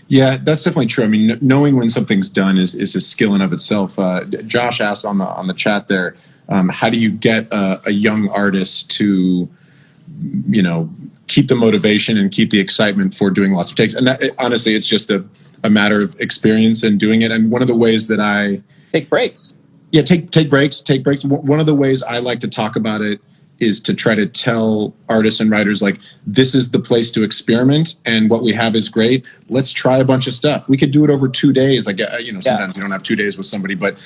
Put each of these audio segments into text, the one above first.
Yeah, that's definitely true. I mean, knowing when something's done is a skill in of itself. Josh asked on the chat there, how do you get a young artist to, keep the motivation and keep the excitement for doing lots of takes? And honestly, it's just a matter of experience and doing it. And one of the ways that I take breaks. Yeah, take breaks. One of the ways I like to talk about it is to try to tell artists and writers, like, this is the place to experiment, and what we have is great. Let's try a bunch of stuff. We could do it over 2 days. Like, sometimes you don't have 2 days with somebody, but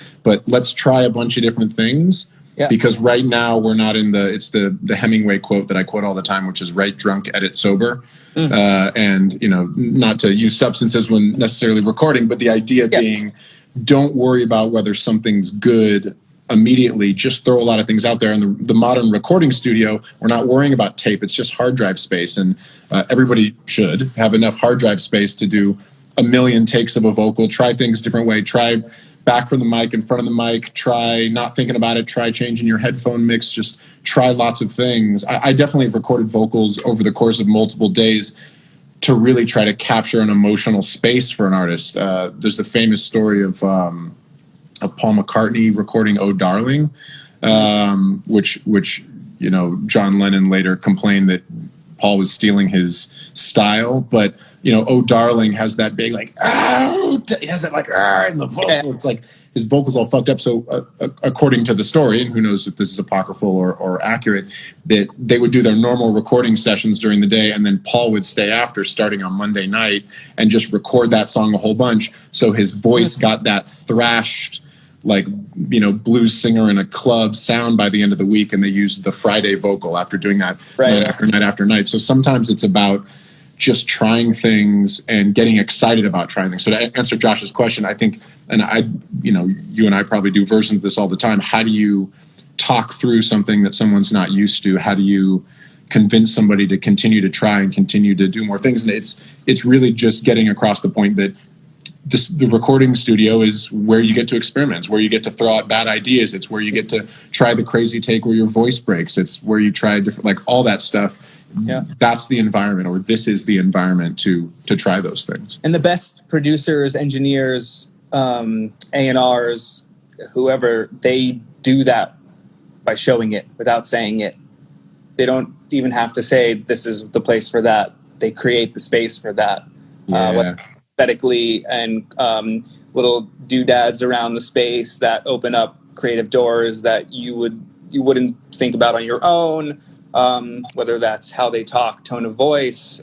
let's try a bunch of different things. Yeah. Because right now we're not in it's the Hemingway quote that I quote all the time, which is write drunk, edit sober. And, not to use substances when necessarily recording, but the idea being, don't worry about whether something's good immediately. Just throw a lot of things out there. In the modern recording studio, we're not worrying about tape. It's just hard drive space. And everybody should have enough hard drive space to do 1 million takes of a vocal, try things a different way, try back from the mic, in front of the mic, try not thinking about it, try changing your headphone mix, just try lots of things. I definitely have recorded vocals over the course of multiple days to really try to capture an emotional space for an artist. There's the famous story of Paul McCartney recording "Oh Darling," which John Lennon later complained that Paul was stealing his style, but "Oh Darling" has that big he has that in the vocal. It's like his vocals all fucked up. So according to the story, and who knows if this is apocryphal or accurate, that they would do their normal recording sessions during the day, and then Paul would stay after, starting on Monday night, and just record that song a whole bunch. So his voice got that thrashed, blues singer in a club sound by the end of the week, and they used the Friday vocal after doing that night after night after night. So sometimes it's about just trying things and getting excited about trying things. So to answer Josh's question, I think, and you and I probably do versions of this all the time. How do you talk through something that someone's not used to? How do you convince somebody to continue to try and continue to do more things? And it's really just getting across the point that the recording studio is where you get to experiment. It's where you get to throw out bad ideas. It's where you get to try the crazy take where your voice breaks. It's where you try different, all that stuff. Yeah. That's the environment, or this is the environment to try those things. And the best producers, engineers, A&Rs, whoever, they do that by showing it without saying it. They don't even have to say this is the place for that. They create the space for that. Aesthetically, and little doodads around the space that open up creative doors that you wouldn't think about on your own. Whether that's how they talk, tone of voice,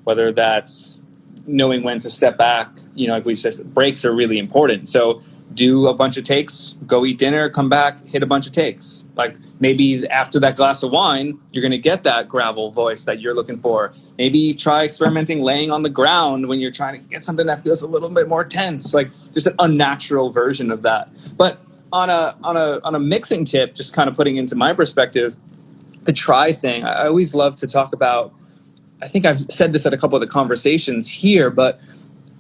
whether that's knowing when to step back. Like we said, breaks are really important. So do a bunch of takes, go eat dinner, come back, hit a bunch of takes. Like maybe after that glass of wine, you're going to get that gravel voice that you're looking for. Maybe try experimenting laying on the ground when you're trying to get something that feels a little bit more tense, like just an unnatural version of that. But on a mixing tip, just kind of putting into my perspective, the try thing, I always love to talk about. I think I've said this at a couple of the conversations here, but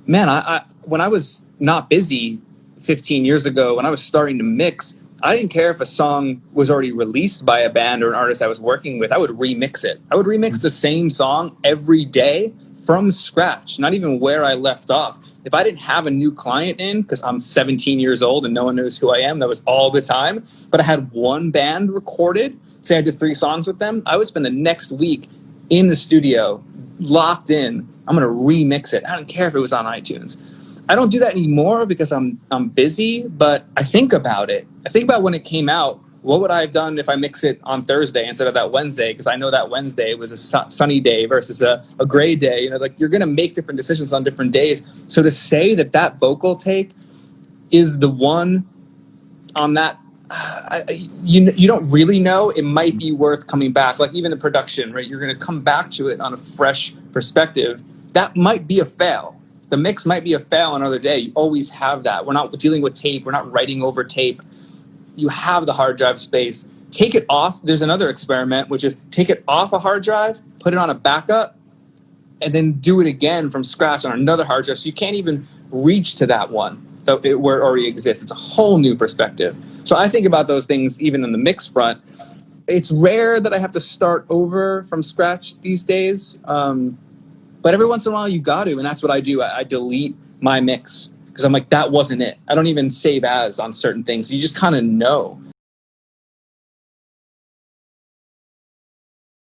man, I when I was not busy 15 years ago, when I was starting to mix, I didn't care if a song was already released by a band or an artist I was working with. I would remix it. I would remix the same song every day from scratch, not even where I left off. If I didn't have a new client in, because I'm 17 years old and no one knows who I am, that was all the time, but I had one band recorded, say I did 3 songs with them, I would spend the next week in the studio, locked in. I'm going to remix it. I don't care if it was on iTunes. I don't do that anymore because I'm busy, but I think about it. I think about when it came out, what would I have done if I mix it on Thursday instead of that Wednesday? Because I know that Wednesday was a sunny day versus a gray day. You're going to make different decisions on different days. So to say that vocal take is the one on that, you don't really know. It might be worth coming back. Like even the production, right? You're going to come back to it on a fresh perspective. That might be a fail. The mix might be a fail another day. You always have that. We're not dealing with tape. We're not writing over tape. You have the hard drive space. Take it off. There's another experiment, which is take it off a hard drive, put it on a backup, and then do it again from scratch on another hard drive. So you can't even reach to that one where it already exists. It's a whole new perspective. So I think about those things even in the mix front. It's rare that I have to start over from scratch these days. But every once in a while you got to, and that's what I do. I delete my mix because I'm like, that wasn't it. I don't even save as on certain things. You just kind of know.